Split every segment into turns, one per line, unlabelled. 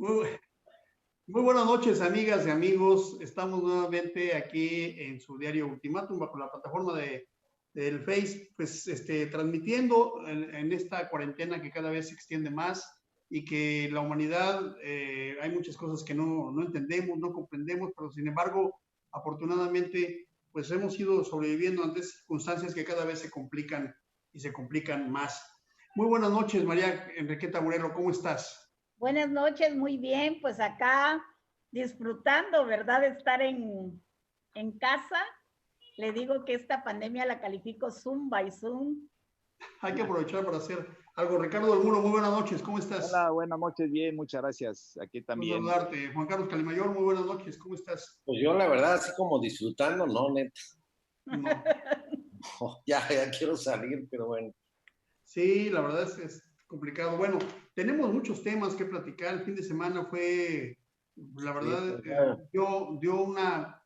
Muy, muy buenas noches, amigas y amigos. Estamos nuevamente aquí en su diario Ultimátum bajo la plataforma del Face, pues transmitiendo en esta cuarentena que cada vez se extiende más y que la humanidad, hay muchas cosas que no entendemos, no comprendemos, pero sin embargo, afortunadamente, pues hemos ido sobreviviendo ante circunstancias que cada vez se complican y se complican más. Muy buenas noches, María Enriqueta Morelo, ¿cómo estás?
Buenas noches, muy bien, pues acá disfrutando, ¿verdad? De estar en casa. Le digo que esta pandemia la califico Zoom by Zoom.
Hay que aprovechar para hacer algo. Ricardo del Muro, muy buenas noches, ¿cómo estás?
Hola, buenas noches, bien, muchas gracias. Aquí
Quiero
también.
saludarte. Juan Carlos Calimayor, muy buenas noches, ¿cómo estás?
Pues yo la verdad, así como disfrutando, no, neta.
No.
Ya quiero salir, pero bueno.
Sí, la verdad es complicado. Bueno, tenemos muchos temas que platicar. El fin de semana fue, la verdad,
Sí, claro.
dio una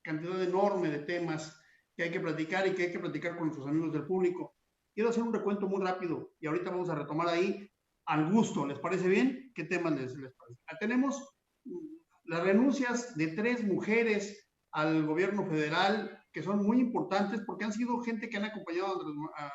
cantidad enorme de temas que hay que platicar y que hay que platicar con nuestros amigos del público. Quiero hacer un recuento muy rápido y ahorita vamos a retomar ahí al gusto. ¿Les parece bien? ¿Qué temas les parece? Tenemos las renuncias de 3 mujeres al gobierno federal que son muy importantes porque han sido gente que han acompañado a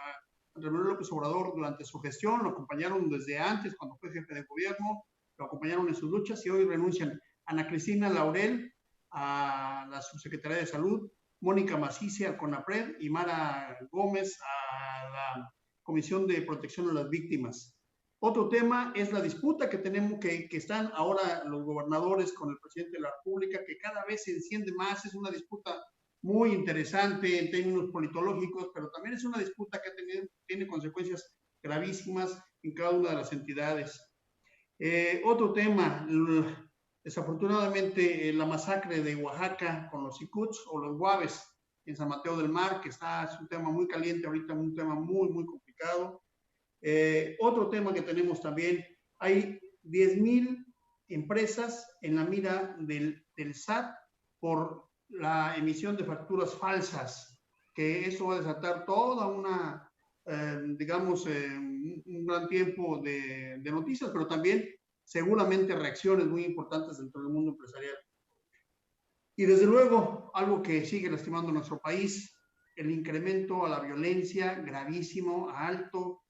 Andrés Manuel López Obrador durante su gestión, lo acompañaron desde antes cuando fue jefe de gobierno, lo acompañaron en sus luchas y hoy renuncian. Ana Cristina Laurel a la subsecretaría de Salud, Mónica Macice al CONAPRED y Mara Gómez a la Comisión de Protección a las Víctimas. Otro tema es la disputa que tenemos, que están ahora los gobernadores con el presidente de la República, que cada vez se enciende más, es una disputa muy interesante en términos politológicos, pero también es una disputa que tiene consecuencias gravísimas en cada una de las entidades. Otro tema, desafortunadamente la masacre de Oaxaca con los Cicuts o los Guaves en San Mateo del Mar, que es un tema muy caliente ahorita, un tema muy complicado. Otro tema que tenemos también, hay 10,000 empresas en la mira del SAT por la emisión de facturas falsas, que eso va a desatar toda una, digamos, un gran tiempo de noticias, pero también seguramente reacciones muy importantes dentro del mundo empresarial. Y desde luego, algo que sigue lastimando a nuestro país, el incremento a la violencia gravísimo, alto,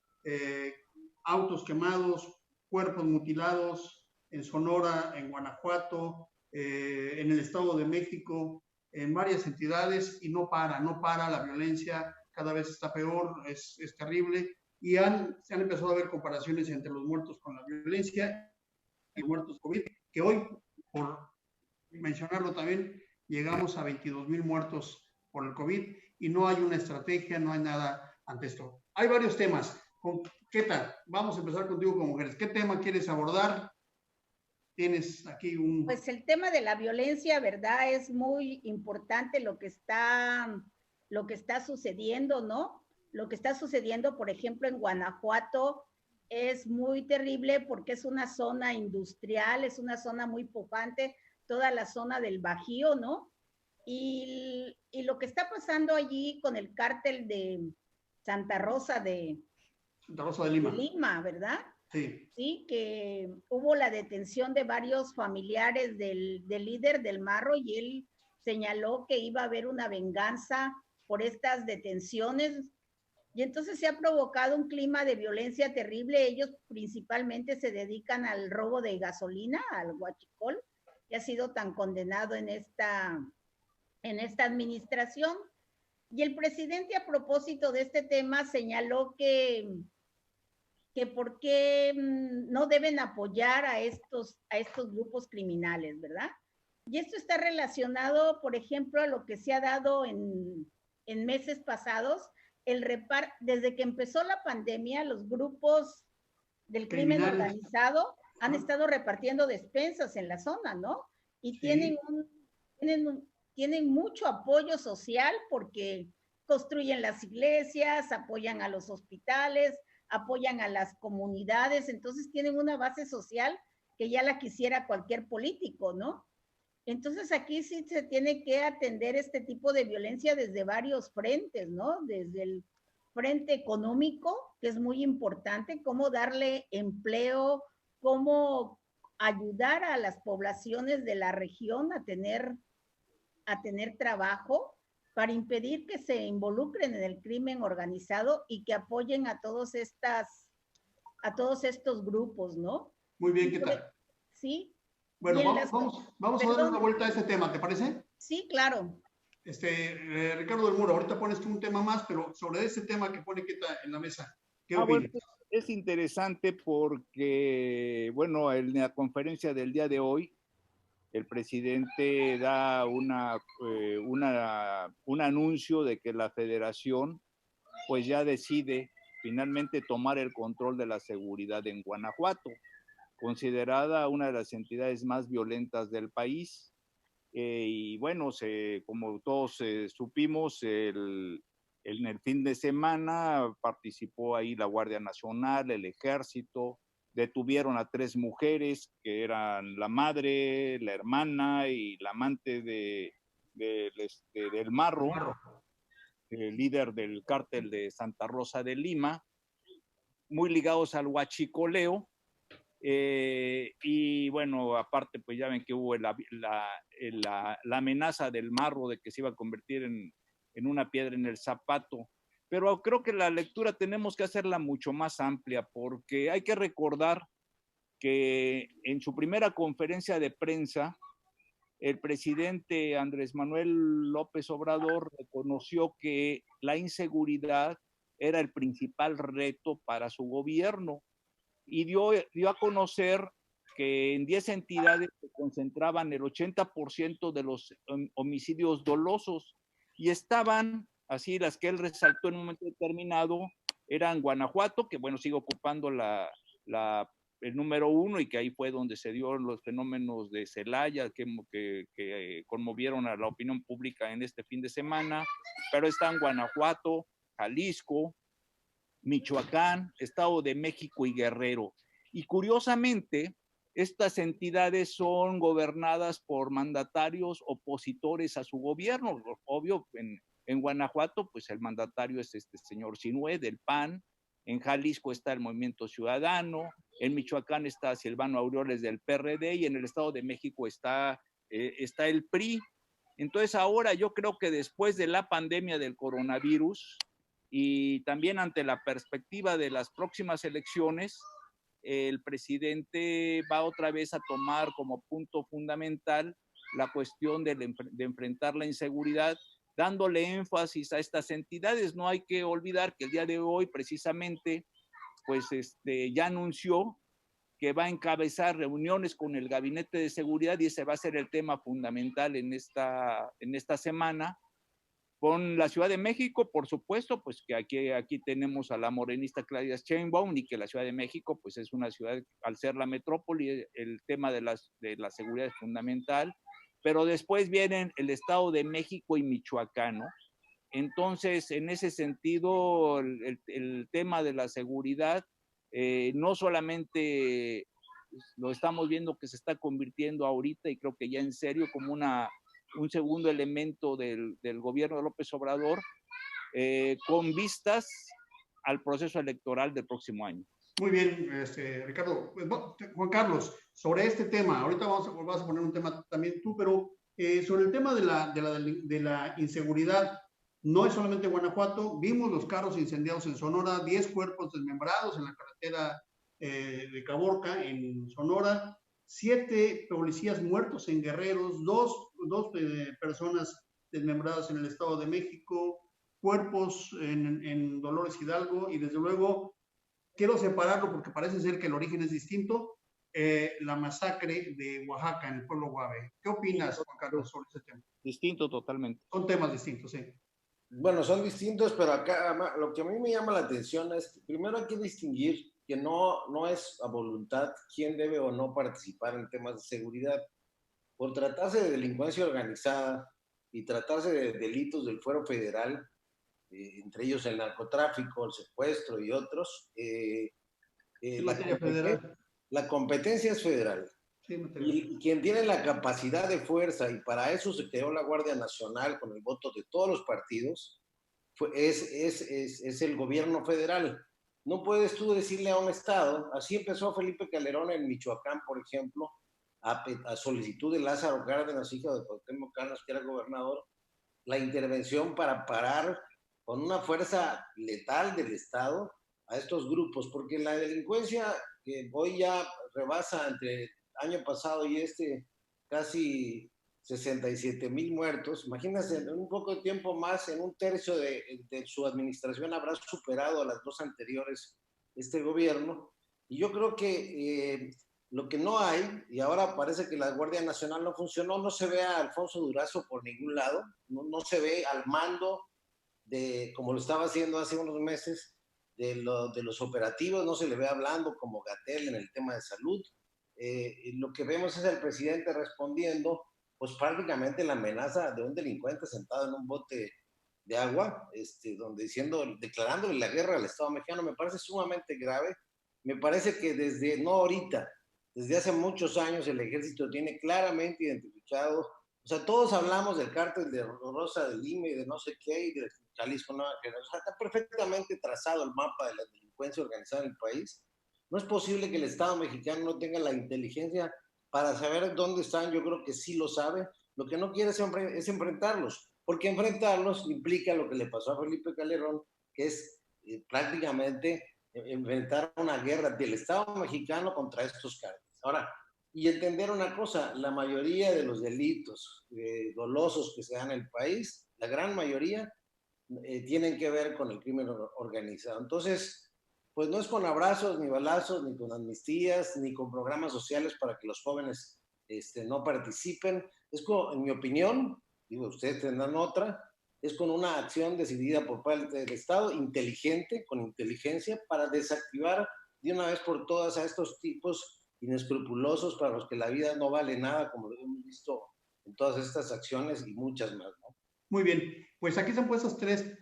autos quemados, cuerpos mutilados en Sonora, en Guanajuato, en el Estado de México, en varias entidades y no para la violencia, cada vez está peor, es terrible y se han empezado a ver comparaciones entre los muertos con la violencia y muertos COVID, que hoy, por mencionarlo también, llegamos a 22,000 muertos por el COVID y no hay una estrategia, no hay nada ante esto. Hay varios temas. ¿Qué tal? Vamos a empezar contigo como mujeres. ¿Qué tema quieres abordar? Tienes aquí un...
Pues el tema de la violencia, ¿verdad? Es muy importante lo que está sucediendo, ¿no? Lo que está sucediendo, por ejemplo, en Guanajuato es muy terrible porque es una zona industrial, es una zona muy pujante, toda la zona del Bajío, ¿no? Y lo que está pasando allí con el cártel de Santa Rosa de Lima, ¿verdad?
Sí.
Sí, que hubo la detención de varios familiares del líder del Marro y él señaló que iba a haber una venganza por estas detenciones. Y entonces se ha provocado un clima de violencia terrible. Ellos principalmente se dedican al robo de gasolina, al huachicol, que ha sido tan condenado en esta administración. Y el presidente, a propósito de este tema, señaló que por qué no deben apoyar a estos grupos criminales, ¿verdad? Y esto está relacionado, por ejemplo, a lo que se ha dado en meses pasados, desde que empezó la pandemia, los grupos del crimen organizado han estado repartiendo despensas en la zona, ¿no? Y sí. tienen mucho apoyo social porque construyen las iglesias, apoyan a los hospitales, apoyan a las comunidades, entonces tienen una base social que ya la quisiera cualquier político, ¿no? Entonces aquí sí se tiene que atender este tipo de violencia desde varios frentes, ¿no? Desde el frente económico, que es muy importante, cómo darle empleo, cómo ayudar a las poblaciones de la región a tener trabajo, para impedir que se involucren en el crimen organizado y que apoyen a todos estos grupos, ¿no?
Muy bien, ¿qué tal?
Sí.
Bueno, vamos a dar una vuelta a este tema, ¿te parece?
Sí, claro.
Ricardo del Muro, ahorita pones tú un tema más, pero sobre ese tema que pone Queta en la mesa, ¿qué opinas?
Bueno, es interesante porque, bueno, en la conferencia del día de hoy, el presidente da un anuncio de que la federación pues ya decide finalmente tomar el control de la seguridad en Guanajuato, considerada una de las entidades más violentas del país. Y bueno, como todos supimos, en el fin de semana participó ahí la Guardia Nacional, el Ejército, detuvieron a 3 mujeres que eran la madre, la hermana y la amante del Marro, el líder del cártel de Santa Rosa de Lima, muy ligados al huachicoleo. Y bueno, aparte, pues ya ven que hubo la amenaza del Marro de que se iba a convertir en una piedra en el zapato. Pero creo que la lectura tenemos que hacerla mucho más amplia, porque hay que recordar que en su primera conferencia de prensa, el presidente Andrés Manuel López Obrador reconoció que la inseguridad era el principal reto para su gobierno y dio a conocer que en 10 entidades se concentraban el 80% de los homicidios dolosos y estaban, así las que él resaltó en un momento determinado, eran Guanajuato, que bueno, sigue ocupando el número 1 y que ahí fue donde se dio los fenómenos de Celaya que conmovieron a la opinión pública en este fin de semana, pero están Guanajuato, Jalisco, Michoacán, Estado de México y Guerrero. Y curiosamente, estas entidades son gobernadas por mandatarios opositores a su gobierno. Obvio, en Guanajuato, pues el mandatario es este señor Sinue del PAN, en Jalisco está el Movimiento Ciudadano, en Michoacán está Silvano Aureoles del PRD y en el Estado de México está el PRI. Entonces ahora yo creo que después de la pandemia del coronavirus, y también ante la perspectiva de las próximas elecciones, el presidente va otra vez a tomar como punto fundamental la cuestión de enfrentar la inseguridad, dándole énfasis a estas entidades. No hay que olvidar que el día de hoy precisamente pues ya anunció que va a encabezar reuniones con el Gabinete de Seguridad y ese va a ser el tema fundamental en esta semana. Con la Ciudad de México, por supuesto, pues que aquí tenemos a la morenista Claudia Sheinbaum y que la Ciudad de México pues es una ciudad, al ser la metrópoli, el tema de la seguridad es fundamental, pero después vienen el Estado de México y Michoacán, ¿no? Entonces, en ese sentido, el tema de la seguridad no solamente lo estamos viendo que se está convirtiendo ahorita y creo que ya en serio como un segundo elemento del gobierno de López Obrador con vistas al proceso electoral del próximo año.
Muy bien, Ricardo. Juan Carlos, sobre este tema, ahorita vas a poner un tema también tú, pero sobre el tema de la inseguridad, no es solamente Guanajuato, vimos los carros incendiados en Sonora, 10 cuerpos desmembrados en la carretera de Caborca, en Sonora, 7 policías muertos en Guerreros, 2 personas desmembradas en el Estado de México, cuerpos en Dolores Hidalgo y desde luego quiero separarlo porque parece ser que el origen es distinto, la masacre de Oaxaca en el pueblo Guave. ¿Qué opinas, Juan Carlos, sobre ese tema?
Distinto totalmente.
Son temas distintos, sí.
Bueno, son distintos, pero acá lo que a mí me llama la atención es, primero hay que distinguir que no es a voluntad quién debe o no participar en temas de seguridad. Por tratarse de delincuencia organizada y tratarse de delitos del fuero federal, entre ellos el narcotráfico, el secuestro y otros, la competencia es federal. Sí, y quien tiene la capacidad de fuerza, y para eso se creó la Guardia Nacional con el voto de todos los partidos, es el gobierno federal. No puedes tú decirle a un estado, así empezó Felipe Calderón en Michoacán, por ejemplo, a solicitud de Lázaro Cárdenas, hijo de Cuauhtémoc Cárdenas, que era gobernador, la intervención para parar con una fuerza letal del Estado a estos grupos, porque la delincuencia que hoy ya rebasa entre año pasado y casi 67,000 muertos, imagínense, en un poco de tiempo más, en un tercio de su administración habrá superado a las dos anteriores este gobierno, y yo creo que lo que no hay, y ahora parece que la Guardia Nacional no funcionó, no se ve a Alfonso Durazo por ningún lado, no se ve al mando como lo estaba haciendo hace unos meses, de los operativos, no se le ve hablando como Gatell en el tema de salud. Lo que vemos es el presidente respondiendo, pues prácticamente la amenaza de un delincuente sentado en un bote de agua, declarándole la guerra al Estado mexicano. Me parece sumamente grave. Me parece que no ahorita, desde hace muchos años el ejército tiene claramente identificado, o sea, todos hablamos del cártel de Rosa de Lima y de no sé qué, y de Jalisco Nueva Generación. O sea, está perfectamente trazado el mapa de la delincuencia organizada en el país. No es posible que el Estado mexicano no tenga la inteligencia para saber dónde están. Yo creo que sí lo sabe. Lo que no quiere es enfrentarlos, porque enfrentarlos implica lo que le pasó a Felipe Calderón, que es prácticamente enfrentar una guerra del Estado mexicano contra estos cárteles. Ahora, y entender una cosa, la mayoría de los delitos dolosos que se dan en el país, la gran mayoría, tienen que ver con el crimen organizado. Entonces, pues no es con abrazos, ni balazos, ni con amnistías, ni con programas sociales para que los jóvenes no participen. En mi opinión, digo, ustedes tendrán otra, es con una acción decidida por parte del Estado, inteligente, con inteligencia, para desactivar de una vez por todas a estos tipos inescrupulosos para los que la vida no vale nada, como lo hemos visto en todas estas acciones y muchas más, ¿no?
Muy bien, pues aquí se han puesto tres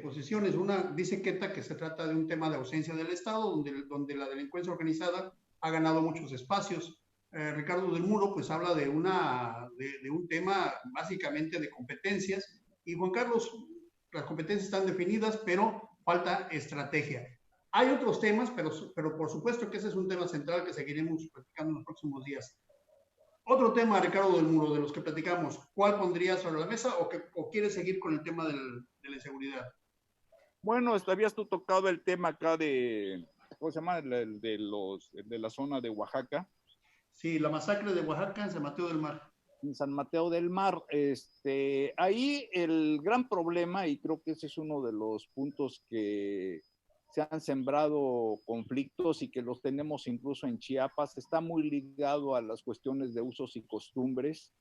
posiciones. Una dice Queta que se trata de un tema de ausencia del Estado, donde la delincuencia organizada ha ganado muchos espacios. Ricardo del Muro pues habla de un tema básicamente de competencias, y Juan Carlos, las competencias están definidas, pero falta estrategia. Hay otros temas, pero por supuesto que ese es un tema central que seguiremos platicando en los próximos días. Otro tema, Ricardo del Muro, de los que platicamos, ¿cuál pondrías sobre la mesa o quieres seguir con el tema de la inseguridad?
Bueno, habías tú tocado el tema acá de, ¿cómo se llama? De la zona de Oaxaca.
Sí, la masacre de Oaxaca en San Mateo del Mar.
En San Mateo del Mar, ahí el gran problema, y creo que ese es uno de los puntos que se han sembrado conflictos y que los tenemos incluso en Chiapas, está muy ligado a las cuestiones de usos y costumbres,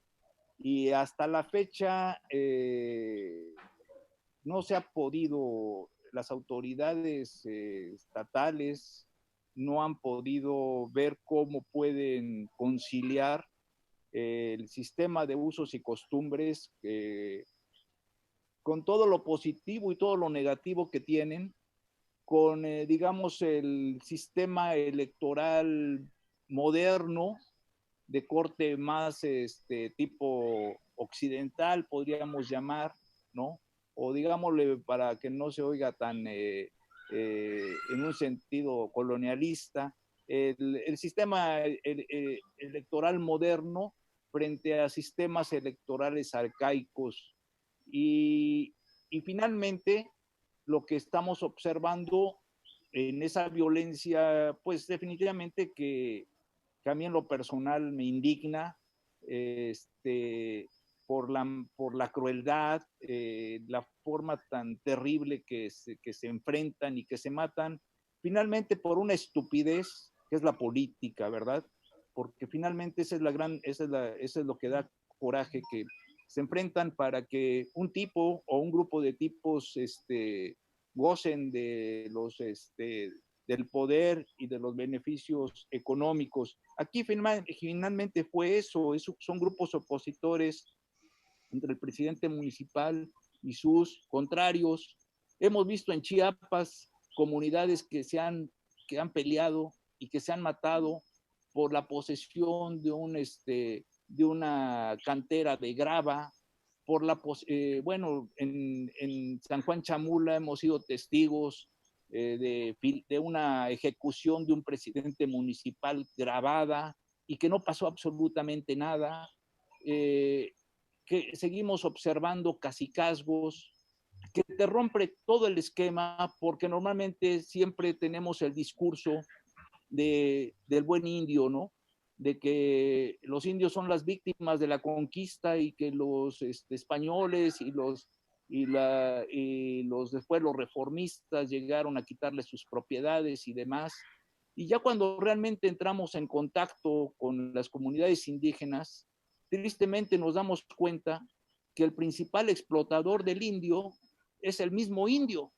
y hasta la fecha no se ha podido, las autoridades estatales no han podido ver cómo pueden conciliar el sistema de usos y costumbres con todo lo positivo y todo lo negativo que tienen, con, digamos, el sistema electoral moderno de corte más tipo occidental, podríamos llamar, ¿no? O digámosle, para que no se oiga tan en un sentido colonialista, el sistema electoral moderno frente a sistemas electorales arcaicos. Y finalmente, lo que estamos observando en esa violencia, pues definitivamente que a mí en lo personal me indigna, por la crueldad, la forma tan terrible que se enfrentan y que se matan, finalmente por una estupidez que es la política, ¿verdad? Porque finalmente eso es lo que da coraje, que se enfrentan para que un tipo o un grupo de tipos gocen de del poder y de los beneficios económicos. Aquí finalmente fue eso, son grupos opositores entre el presidente municipal y sus contrarios. Hemos visto en Chiapas comunidades que han peleado y que se han matado por la posesión de una cantera de grava, bueno, en San Juan Chamula hemos sido testigos de una ejecución de un presidente municipal grabada, y que no pasó absolutamente nada, que seguimos observando cacicazgos, que te rompe todo el esquema, porque normalmente siempre tenemos el discurso del buen indio, ¿no? De que los indios son las víctimas de la conquista y que los españoles y después los reformistas llegaron a quitarles sus propiedades y demás. Y ya cuando realmente entramos en contacto con las comunidades indígenas, tristemente nos damos cuenta que el principal explotador del indio es el mismo indio.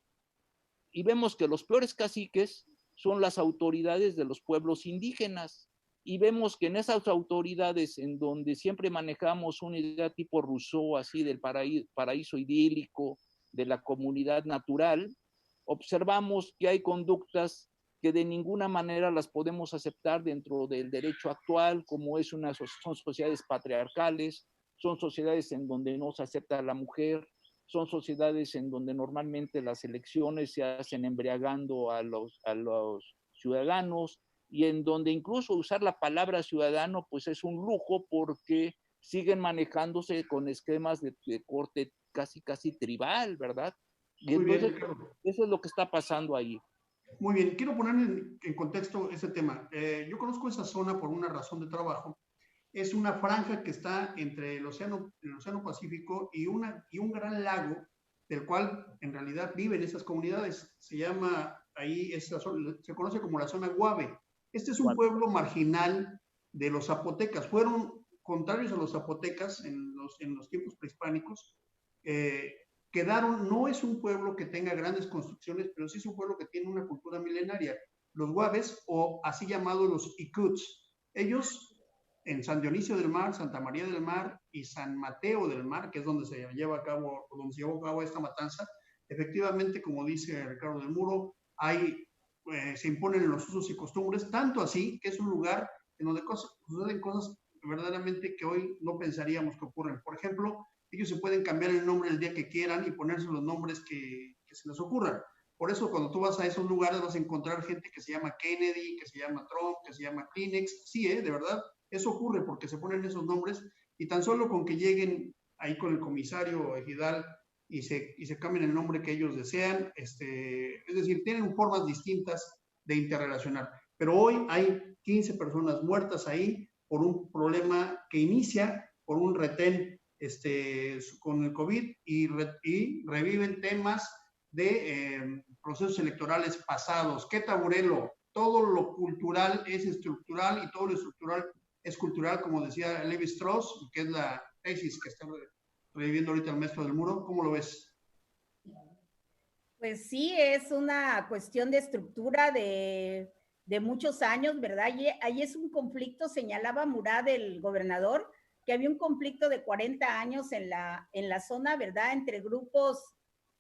Y vemos que los peores caciques son las autoridades de los pueblos indígenas. Y vemos que en esas autoridades, en donde siempre manejamos una idea tipo Rousseau, así del paraíso idílico, de la comunidad natural, observamos que hay conductas que de ninguna manera las podemos aceptar dentro del derecho actual, como son sociedades patriarcales, son sociedades en donde no se acepta a la mujer, son sociedades en donde normalmente las elecciones se hacen embriagando a los ciudadanos, y en donde incluso usar la palabra ciudadano pues es un lujo, porque siguen manejándose con esquemas de corte casi tribal, ¿verdad? Y
Muy
entonces
bien,
eso es lo que está pasando ahí.
Muy bien, quiero poner en contexto ese tema. Yo conozco esa zona por una razón de trabajo. Es una franja que está entre el océano Pacífico y un gran lago, del cual en realidad viven esas comunidades. Se llama ahí, se conoce como la zona Guave. Este es un pueblo marginal de los zapotecas. Fueron contrarios a los zapotecas en los tiempos prehispánicos. No es un pueblo que tenga grandes construcciones, pero sí es un pueblo que tiene una cultura milenaria. Los Guaves, o así llamados los Icuts, ellos en San Dionisio del Mar, Santa María del Mar y San Mateo del Mar, que es donde se llevó a cabo esta matanza, efectivamente, como dice Ricardo del Muro, se imponen los usos y costumbres, tanto así que es un lugar en donde suceden cosas verdaderamente que hoy no pensaríamos que ocurren. Por ejemplo, ellos se pueden cambiar el nombre el día que quieran y ponerse los nombres que se les ocurran. Por eso cuando tú vas a esos lugares vas a encontrar gente que se llama Kennedy, que se llama Trump, que se llama Kleenex. Sí, de verdad, eso ocurre porque se ponen esos nombres, y tan solo con que lleguen ahí con el comisario ejidal y se cambien el nombre que ellos desean, es decir, tienen formas distintas de interrelacionar. Pero hoy hay 15 personas muertas ahí por un problema que inicia por un retén con el COVID, y reviven temas de procesos electorales pasados. ¿Qué taburelo? Todo lo cultural es estructural y todo lo estructural es cultural, como decía Levi Strauss, que es la tesis que está reviviendo ahorita el maestro del Muro. ¿Cómo lo ves?
Pues sí, es una cuestión de estructura de muchos años, ¿verdad? Y ahí es un conflicto, señalaba Murad, el gobernador, que había un conflicto de 40 años en la zona, ¿verdad? Entre grupos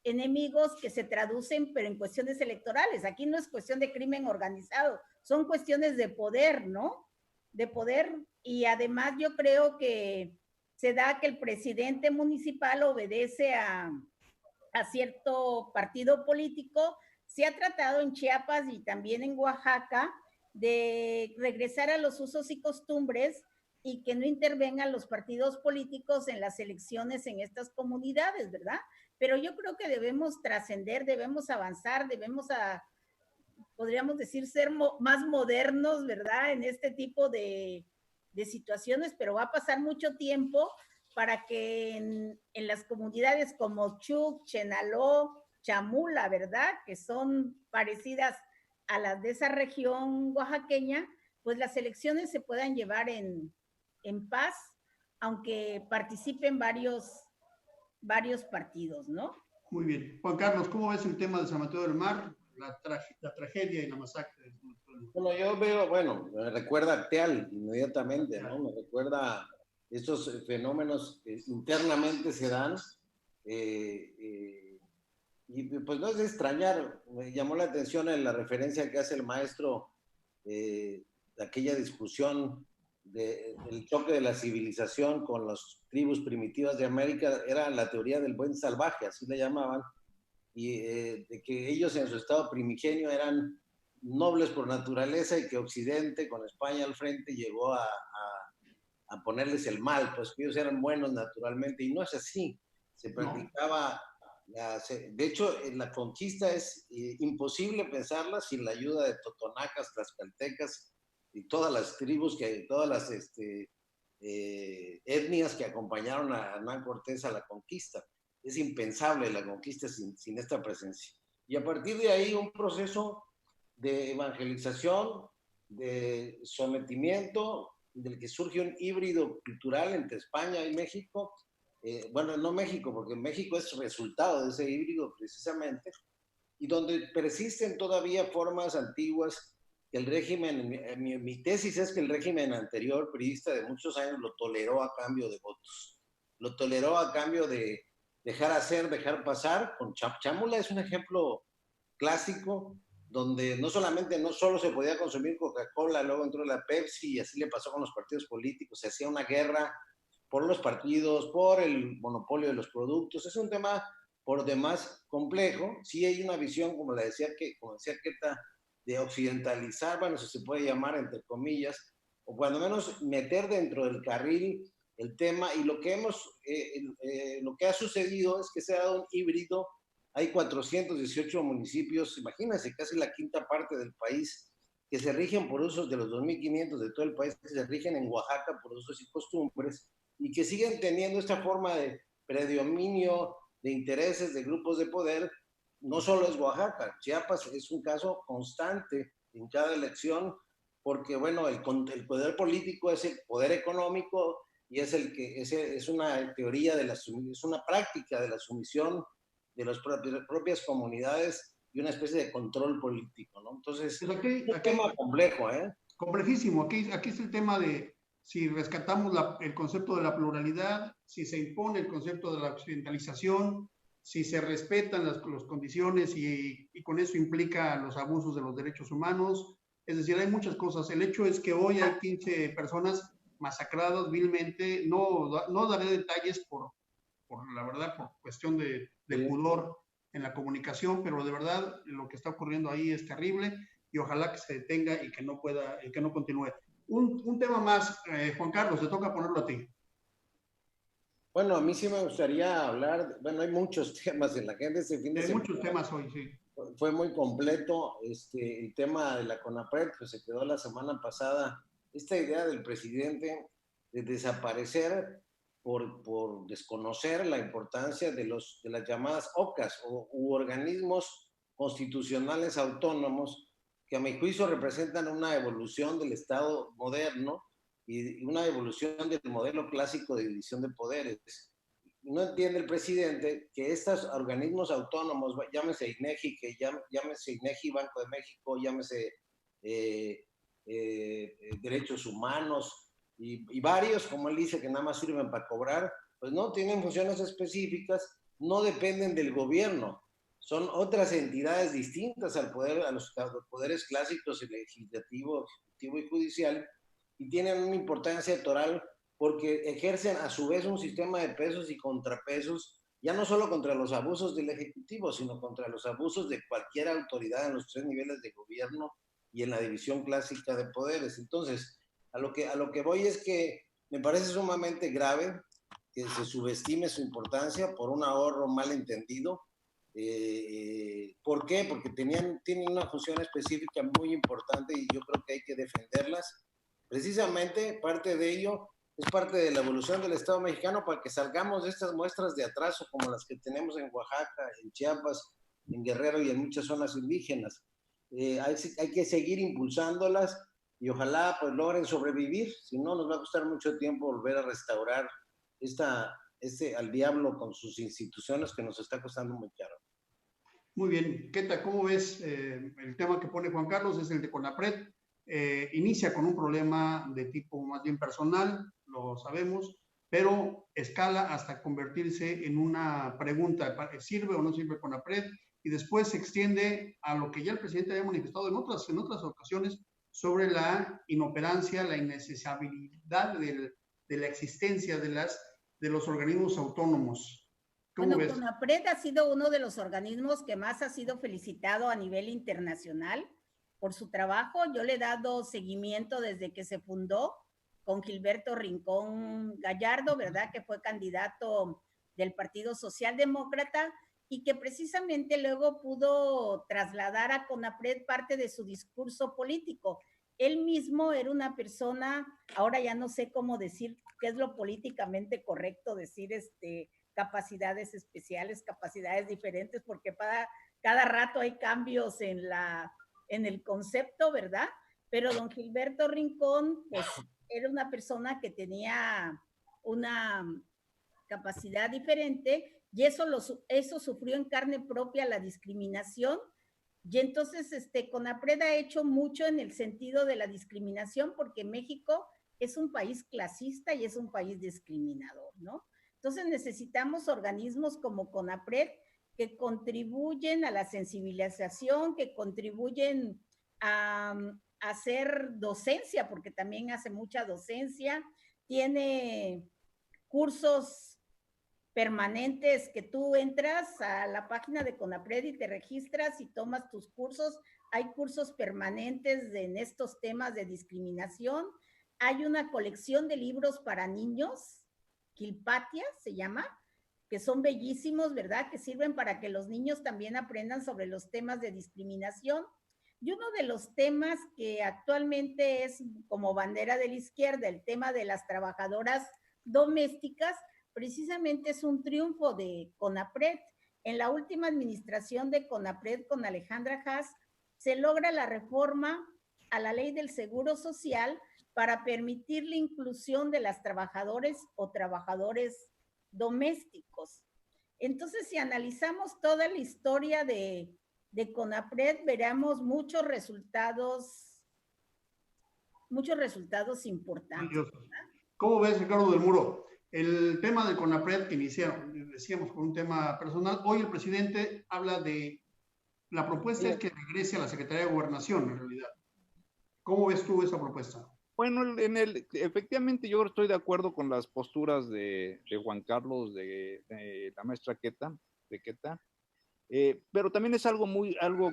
enemigos que se traducen, pero en cuestiones electorales. Aquí no es cuestión de crimen organizado, son cuestiones de poder, ¿no? De poder, y además yo creo que se da que el presidente municipal obedece a cierto partido político. Se ha tratado en Chiapas y también en Oaxaca de regresar a los usos y costumbres y que no intervengan los partidos políticos en las elecciones en estas comunidades, ¿verdad? Pero yo creo que debemos trascender, debemos avanzar, podríamos decir, ser más modernos, ¿verdad? En este tipo de situaciones, pero va a pasar mucho tiempo para que en las comunidades como Chuc, Chenaló, Chamula, ¿verdad? Que son parecidas a las de esa región oaxaqueña, pues las elecciones se puedan llevar en paz, aunque participen varios partidos, ¿no?
Muy bien. Juan Carlos, ¿cómo ves el tema de San Mateo del Mar, la tragedia y la masacre?
Bueno, yo veo, me recuerda a Teal inmediatamente, ¿no? Me recuerda estos fenómenos que internamente se dan, y pues no es de extrañar. Me llamó la atención en la referencia que hace el maestro de aquella discusión del choque de la civilización con las tribus primitivas de América. Era la teoría del buen salvaje, así le llamaban, y de que ellos en su estado primigenio eran nobles por naturaleza y que Occidente, con España al frente, llegó a ponerles el mal, pues que ellos eran buenos naturalmente, y no es así. Se practicaba, de hecho, la conquista es imposible pensarla sin la ayuda de totonacas, tlaxcaltecas y todas las tribus, todas las etnias que acompañaron a Hernán Cortés a la conquista. Es impensable la conquista sin esta presencia. Y a partir de ahí un proceso de evangelización, de sometimiento, del que surge un híbrido cultural entre España y México. Bueno, no México, porque México es resultado de ese híbrido precisamente, y donde persisten todavía formas antiguas que el régimen, mi tesis es que el régimen anterior, priista de muchos años, lo toleró a cambio de votos, lo toleró a cambio de dejar hacer, dejar pasar. Con Chámula es un ejemplo clásico, donde no solo se podía consumir Coca-Cola, luego entró la Pepsi, y así le pasó con los partidos políticos, se hacía una guerra por los partidos, por el monopolio de los productos. Es un tema por demás complejo. Sí hay una visión, como decía Queta, de occidentalizar, bueno, eso se puede llamar entre comillas, o cuando menos meter dentro del carril el tema, y lo que ha sucedido es que se ha dado un híbrido. Hay 418 municipios, imagínense, casi la quinta parte del país, que se rigen por usos de los 2.500 de todo el país, que se rigen en Oaxaca por usos y costumbres, y que siguen teniendo esta forma de predominio de intereses de grupos de poder. No solo es Oaxaca, Chiapas es un caso constante en cada elección, porque bueno, el poder político es el poder económico, y es una teoría es una práctica de la sumisión de las propias comunidades y una especie de control político, ¿no? Entonces,
pues aquí,
es un tema complejo, ¿eh?
Complejísimo. Aquí es el tema de si rescatamos el concepto de la pluralidad, si se impone el concepto de la occidentalización, si se respetan las condiciones y con eso implica los abusos de los derechos humanos. Es decir, hay muchas cosas. El hecho es que hoy hay 15 personas masacradas vilmente. No daré detalles por la verdad, por cuestión de pudor en la comunicación, pero de verdad lo que está ocurriendo ahí es terrible, y ojalá que se detenga y que no continúe. Un tema más, Juan Carlos, te toca ponerlo a ti.
Bueno, a mí sí me gustaría hablar, bueno, hay muchos temas en la agenda este fin de semana.
Hay muchos temas hoy, sí.
Fue muy completo el tema de la CONAPRED, que se quedó la semana pasada. Esta idea del presidente de desaparecer por desconocer la importancia de las llamadas OCAS u organismos constitucionales autónomos, que a mi juicio representan una evolución del Estado moderno y una evolución del modelo clásico de división de poderes. No entiende el presidente que estos organismos autónomos, llámese INEGI, llámese INEGI Banco de México, llámese Derechos Humanos y varios, como él dice, que nada más sirven para cobrar, pues no tienen funciones específicas, no dependen del gobierno, son otras entidades distintas a los poderes clásicos, el legislativo, ejecutivo y judicial, y tienen una importancia total porque ejercen a su vez un sistema de pesos y contrapesos, ya no solo contra los abusos del Ejecutivo, sino contra los abusos de cualquier autoridad en los 3 niveles de gobierno y en la división clásica de poderes. Entonces, a lo que voy es que me parece sumamente grave que se subestime su importancia por un ahorro mal entendido. ¿Por qué? Porque tienen una función específica muy importante y yo creo que hay que defenderlas. Precisamente parte de ello es parte de la evolución del Estado mexicano para que salgamos de estas muestras de atraso como las que tenemos en Oaxaca, en Chiapas, en Guerrero y en muchas zonas indígenas. Hay que seguir impulsándolas y ojalá pues logren sobrevivir, si no nos va a costar mucho tiempo volver a restaurar al diablo con sus instituciones que nos está costando muy caro.
Muy bien. Queta, ¿cómo ves el tema que pone Juan Carlos? Es el de CONAPRED. Inicia con un problema de tipo más bien personal, lo sabemos, pero escala hasta convertirse en una pregunta, ¿sirve o no sirve CONAPRED? Y después se extiende a lo que ya el presidente había manifestado en otras ocasiones sobre la inoperancia, la innecesidad de la existencia de los organismos autónomos.
Bueno, CONAPRED ha sido uno de los organismos que más ha sido felicitado a nivel internacional, su trabajo. Yo le he dado seguimiento desde que se fundó con Gilberto Rincón Gallardo, ¿verdad? Que fue candidato del Partido Socialdemócrata y que precisamente luego pudo trasladar a CONAPRED parte de su discurso político. Él mismo era una persona, ahora ya no sé cómo decir qué es lo políticamente correcto decir, capacidades especiales, capacidades diferentes, porque cada rato hay cambios en el concepto, ¿verdad? Pero don Gilberto Rincón, pues, era una persona que tenía una capacidad diferente y eso sufrió en carne propia la discriminación. Y entonces, CONAPRED ha hecho mucho en el sentido de la discriminación porque México es un país clasista y es un país discriminador, ¿no? Entonces necesitamos organismos como CONAPRED que contribuyen a la sensibilización, que contribuyen a hacer docencia, porque también hace mucha docencia, tiene cursos permanentes que tú entras a la página de CONAPRED y te registras y tomas tus cursos. Hay cursos permanentes en estos temas de discriminación. Hay una colección de libros para niños, Quilpatia se llama, que son bellísimos, ¿verdad? Que sirven para que los niños también aprendan sobre los temas de discriminación. Y uno de los temas que actualmente es como bandera de la izquierda, el tema de las trabajadoras domésticas, precisamente es un triunfo de CONAPRED. En la última administración de CONAPRED con Alejandra Haas, se logra la reforma a la ley del Seguro Social para permitir la inclusión de las trabajadoras o trabajadores domésticos. Entonces, si analizamos toda la historia de CONAPRED, veremos muchos resultados importantes.
¿Cómo ves, Ricardo del Muro? El tema del CONAPRED que iniciaron, decíamos, con un tema personal, hoy el presidente habla de, la propuesta es que regrese a la Secretaría de Gobernación, en realidad. ¿Cómo ves tú esa propuesta?
Bueno, efectivamente yo estoy de acuerdo con las posturas de Juan Carlos, de la maestra Queta, pero también es algo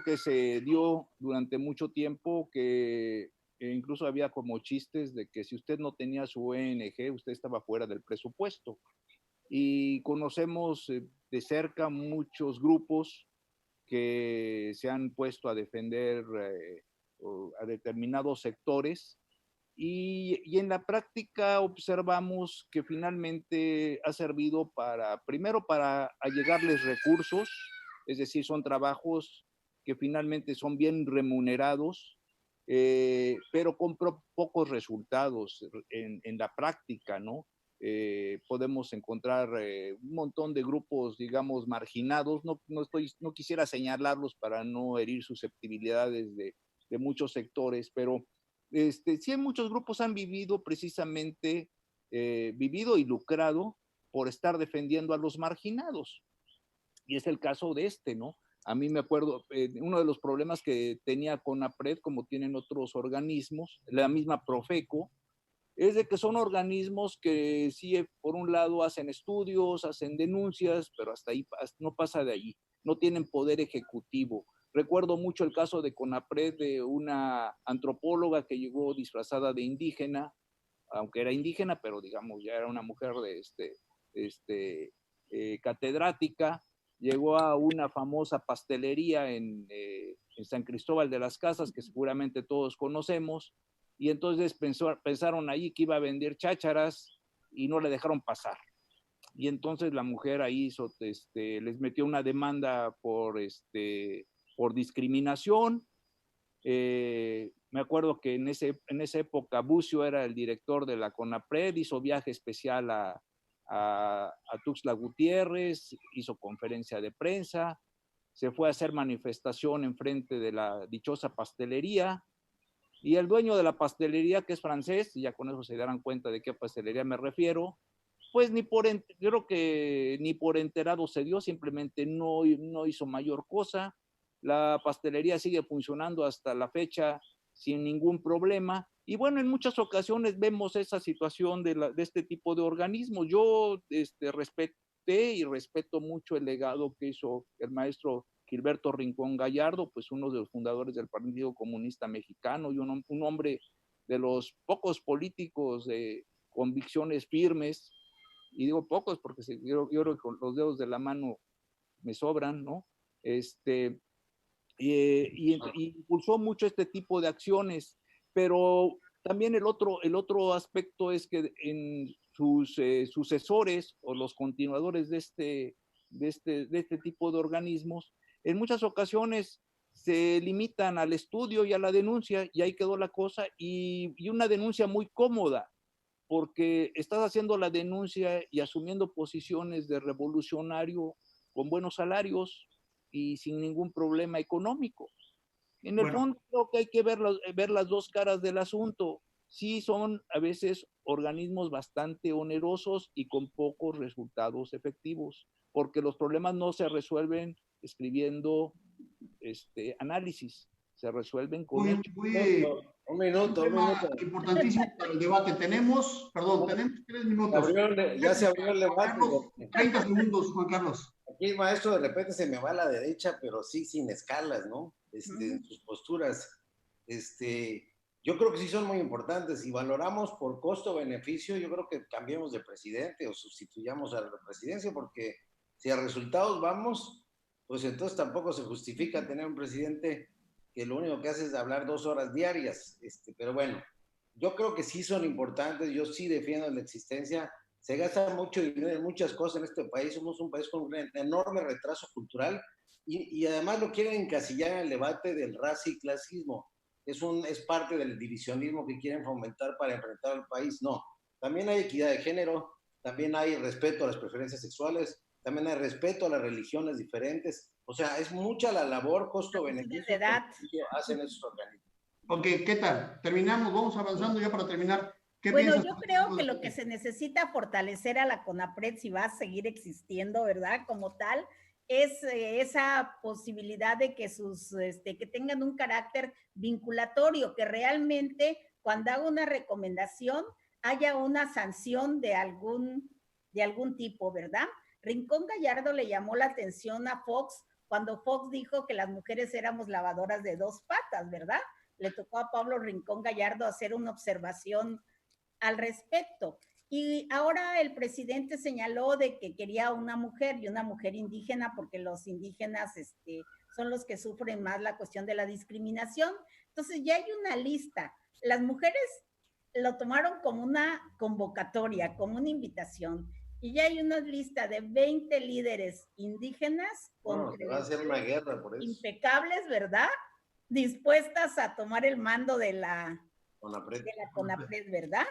que se dio durante mucho tiempo, que incluso había como chistes de que si usted no tenía su ONG, usted estaba fuera del presupuesto. Y conocemos de cerca muchos grupos que se han puesto a defender a determinados sectores. Y en la práctica observamos que finalmente ha servido primero para allegarles recursos, es decir, son trabajos que finalmente son bien remunerados, pero con pocos resultados en la práctica, ¿no? Podemos encontrar un montón de grupos, digamos, marginados. No quisiera señalarlos para no herir susceptibilidades de muchos sectores, pero sí, muchos grupos han vivido precisamente, vivido y lucrado por estar defendiendo a los marginados. Y es el caso de ¿no? A mí me acuerdo, uno de los problemas que tenía CONAPRED, como tienen otros organismos, la misma Profeco, es de que son organismos que sí, por un lado hacen estudios, hacen denuncias, pero hasta ahí no pasa de allí, no tienen poder ejecutivo. Recuerdo mucho el caso de CONAPRED, de una antropóloga que llegó disfrazada de indígena, aunque era indígena, pero digamos ya era una mujer catedrática, llegó a una famosa pastelería en San Cristóbal de las Casas, que seguramente todos conocemos, y entonces pensaron ahí que iba a vender chácharas y no le dejaron pasar. Y entonces la mujer ahí les metió una demanda por discriminación. Me acuerdo que en esa época Bucio era el director de la CONAPRED, hizo viaje especial a Tuxtla Gutiérrez, hizo conferencia de prensa, se fue a hacer manifestación enfrente de la dichosa pastelería, y el dueño de la pastelería, que es francés, y ya con eso se darán cuenta de qué pastelería me refiero, pues creo que ni por enterado se dio, simplemente no hizo mayor cosa. La pastelería sigue funcionando hasta la fecha sin ningún problema. Y bueno, en muchas ocasiones vemos esa situación de este tipo de organismos. Yo respeté y respeto mucho el legado que hizo el maestro Gilberto Rincón Gallardo, pues uno de los fundadores del Partido Comunista Mexicano y un hombre de los pocos políticos de convicciones firmes, y digo pocos porque yo creo que con los dedos de la mano me sobran, ¿no? Y impulsó mucho este tipo de acciones, pero también el otro aspecto es que en sus sucesores o los continuadores de este tipo de organismos, en muchas ocasiones se limitan al estudio y a la denuncia, y ahí quedó la cosa, y una denuncia muy cómoda, porque estás haciendo la denuncia y asumiendo posiciones de revolucionario con buenos salarios y sin ningún problema económico. En el fondo creo que hay que ver las dos caras del asunto. Sí son a veces organismos bastante onerosos y con pocos resultados efectivos, porque los problemas no se resuelven escribiendo análisis, se resuelven con hechos.
Un minuto.
Importantísimo para el debate. Tenemos 3 minutos.
Ya se abrió el debate.
Carlos, 30 segundos, Juan Carlos.
Aquí el maestro de repente se me va a la derecha, pero sí sin escalas, ¿no? En sus posturas. Yo creo que sí son muy importantes. Si valoramos por costo-beneficio, yo creo que cambiemos de presidente o sustituyamos a la presidencia, porque si a resultados vamos, pues entonces tampoco se justifica tener un presidente que lo único que hace es hablar 2 horas diarias. Pero bueno, yo creo que sí son importantes. Yo sí defiendo la existencia. Se gasta mucho dinero en muchas cosas en este país. Somos un país con un enorme retraso cultural y además lo quieren encasillar en el debate del raza y clasismo. Es parte del divisionismo que quieren fomentar para enfrentar al país. No, también hay equidad de género, también hay respeto a las preferencias sexuales, también hay respeto a las religiones diferentes. O sea, es mucha la labor, costo-beneficio que hacen esos organismos.
Ok, ¿qué tal? Terminamos, vamos avanzando ya para terminar.
Bueno, yo creo que lo que se necesita fortalecer a la CONAPRED, si va a seguir existiendo, ¿verdad? Como tal, es esa posibilidad de que que tengan un carácter vinculatorio, que realmente cuando haga una recomendación haya una sanción de algún tipo, ¿verdad? Rincón Gallardo le llamó la atención a Fox cuando Fox dijo que las mujeres éramos lavadoras de 2 patas, ¿verdad? Le tocó a Pablo Rincón Gallardo hacer una observación al respecto. Y ahora el presidente señaló de que quería una mujer y una mujer indígena, porque los indígenas son los que sufren más la cuestión de la discriminación. Entonces ya hay una lista. Las mujeres lo tomaron como una convocatoria, como una invitación. Y ya hay una lista de 20 líderes indígenas con
va a ser una guerra por eso.
Impecables, ¿verdad? Dispuestas a tomar el mando de la CONAPRED, ¿verdad?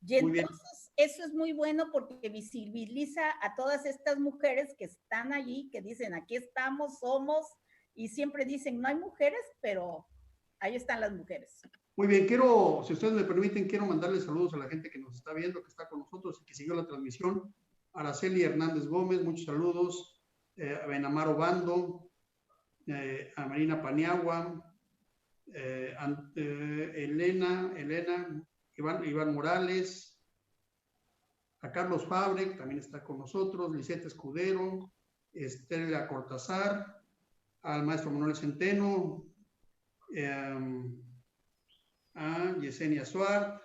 Y entonces eso es muy bueno porque visibiliza a todas estas mujeres que están allí, que dicen, aquí estamos, somos, y siempre dicen, no hay mujeres, pero ahí están las mujeres.
Muy bien, si ustedes me permiten, quiero mandarles saludos a la gente que nos está viendo, que está con nosotros y que siguió la transmisión. Araceli Hernández Gómez, muchos saludos. A Benamar Obando, a Marina Paniagua, Elena, Iván Morales, a Carlos Fabre, que también está con nosotros, Lisette Escudero, Estela Cortázar, al maestro Manuel Centeno, a Yesenia Suárez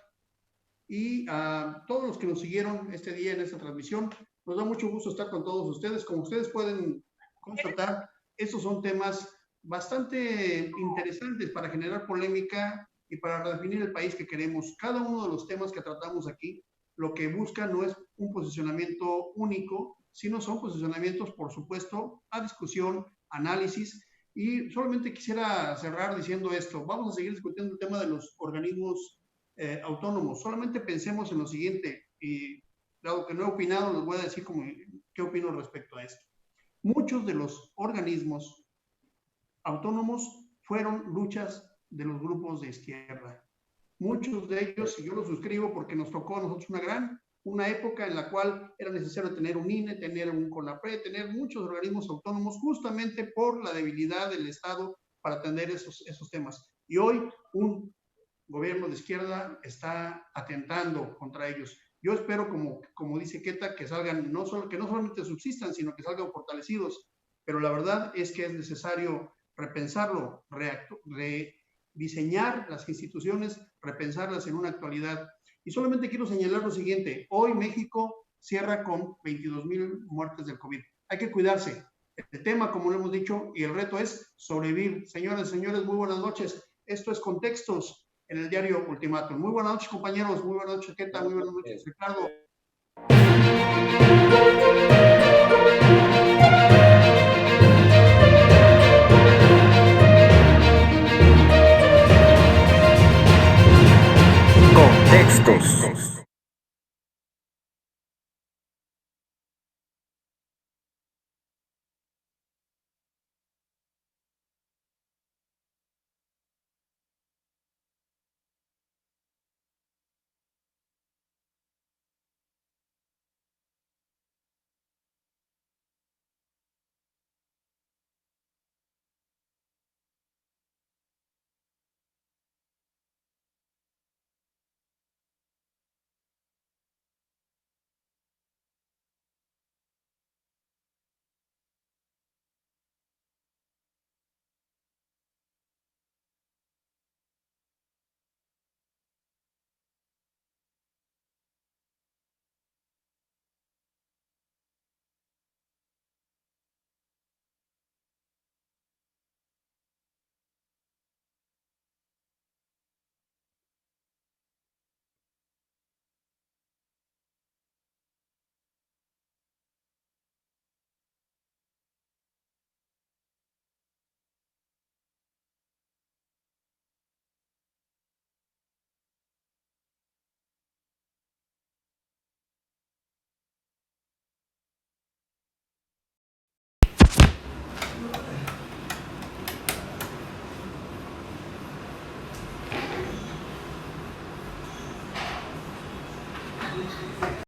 y a todos los que nos siguieron este día en esta transmisión. Nos da mucho gusto estar con todos ustedes. Como ustedes pueden constatar, estos son temas bastante interesantes para generar polémica y para redefinir el país que queremos. Cada uno de los temas que tratamos aquí, lo que busca no es un posicionamiento único, sino son posicionamientos, por supuesto, a discusión, análisis. Y solamente quisiera cerrar diciendo esto. Vamos a seguir discutiendo el tema de los organismos autónomos. Solamente pensemos en lo siguiente, y dado que no he opinado, les voy a decir qué opino respecto a esto. Muchos de los organismos autónomos fueron luchas de los grupos de izquierda. Muchos de ellos, y yo los suscribo porque nos tocó a nosotros una época en la cual era necesario tener un INE, tener un CONAPRED, tener muchos organismos autónomos justamente por la debilidad del Estado para atender esos temas. Y hoy un gobierno de izquierda está atentando contra ellos. Yo espero, como dice Queta, que salgan, que no solamente subsistan, sino que salgan fortalecidos. pero la verdad es que es necesario repensarlo, rediseñar las instituciones, repensarlas en una actualidad. Y solamente quiero señalar lo siguiente, hoy México cierra con 22,000 muertes del COVID. Hay que cuidarse. El tema, como lo hemos dicho, y el reto es sobrevivir. Señoras y señores, muy buenas noches. Esto es Contextos en el diario Ultimátum. Muy buenas noches, compañeros. Muy buenas noches, Queta. Muy buenas noches, Ricardo.
Contextos.